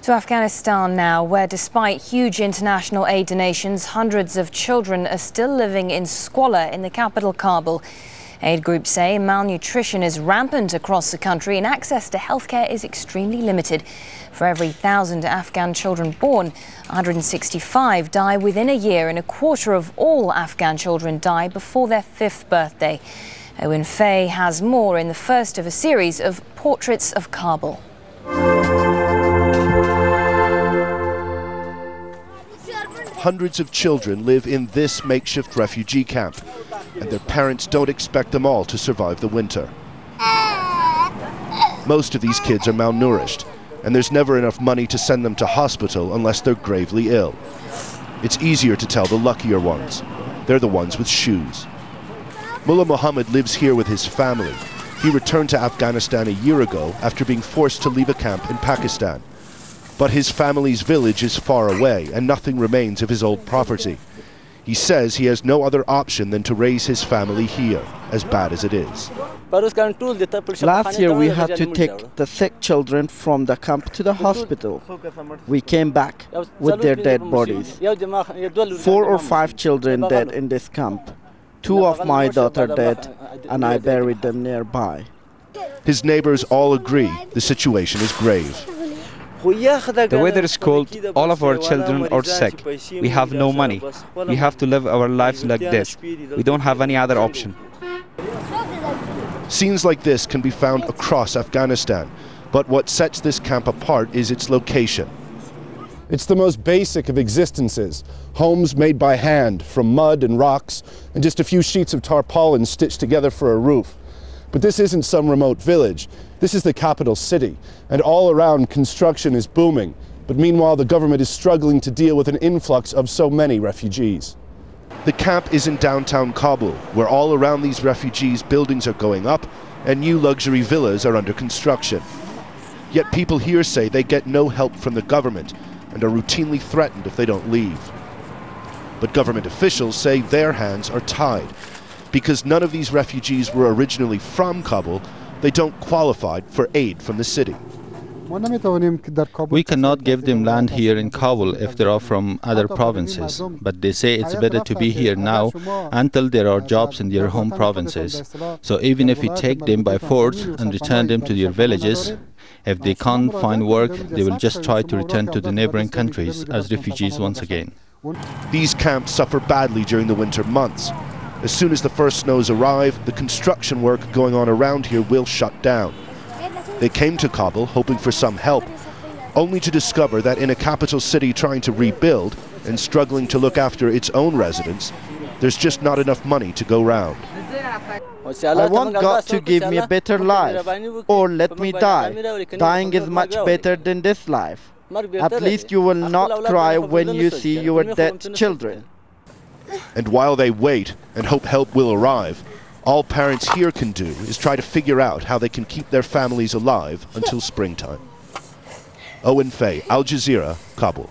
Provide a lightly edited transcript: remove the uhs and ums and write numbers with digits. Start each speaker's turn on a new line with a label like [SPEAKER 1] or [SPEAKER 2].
[SPEAKER 1] To Afghanistan now, where despite huge international aid donations, hundreds of children are still living in squalor in the capital, Kabul. Aid groups say malnutrition is rampant across the country and access to healthcare is extremely limited. For every 1,000 Afghan children born, 165 die within a year, and a quarter of all Afghan children die before their 5th birthday. Owen has more in the first of a series of portraits of Kabul.
[SPEAKER 2] Hundreds of children live in this makeshift refugee camp, and their parents don't expect them all to survive the winter. Most of these kids are malnourished, and there's never enough money to send them to hospital unless they're gravely ill. It's easier to tell the luckier ones. They're the ones with shoes. Mullah Muhammad lives here with his family. He returned to Afghanistan a year ago after being forced to leave a camp in Pakistan. But his family's village is far away and nothing remains of his old property. He says he has no other option than to raise his family here, as bad as it is.
[SPEAKER 3] Last year we had to take the sick children from the camp to the hospital. We came back with their dead bodies. 4 or 5 children dead in this camp. 2 of my daughter dead, and I buried them nearby.
[SPEAKER 2] His neighbors all agree the situation is grave.
[SPEAKER 4] The weather is cold, all of our children are sick. We have no money. We have to live our lives like this. We don't have any other option.
[SPEAKER 2] Scenes like this can be found across Afghanistan, but what sets this camp apart is its location.
[SPEAKER 5] It's the most basic of existences. Homes made by hand from mud and rocks and just a few sheets of tarpaulin stitched together for a roof. But this isn't some remote village. This is the capital city, and all around construction is booming. But meanwhile, the government is struggling to deal with an influx of so many refugees.
[SPEAKER 2] The camp is in downtown Kabul, where all around these refugees buildings are going up and new luxury villas are under construction. Yet people here say they get no help from the government and are routinely threatened if they don't leave. But government officials say their hands are tied. Because none of these refugees were originally from Kabul, they don't qualify for aid from the city.
[SPEAKER 4] We cannot give them land here in Kabul if they are from other provinces, but they say it's better to be here now until there are jobs in their home provinces. So even if we take them by force and return them to their villages, if they can't find work, they will just try to return to the neighboring countries as refugees once again.
[SPEAKER 2] These camps suffer badly during the winter months. As soon as the first snows arrive, the construction work going on around here will shut down. They came to Kabul hoping for some help, only to discover that in a capital city trying to rebuild and struggling to look after its own residents, there's just not enough money to go round.
[SPEAKER 3] I want God to give me a better life, or let me die. Dying is much better than this life. At least you will not cry when you see your dead children.
[SPEAKER 2] And while they wait and hope help will arrive, all parents here can do is try to figure out how they can keep their families alive until springtime. Owen, Al Jazeera, Kabul.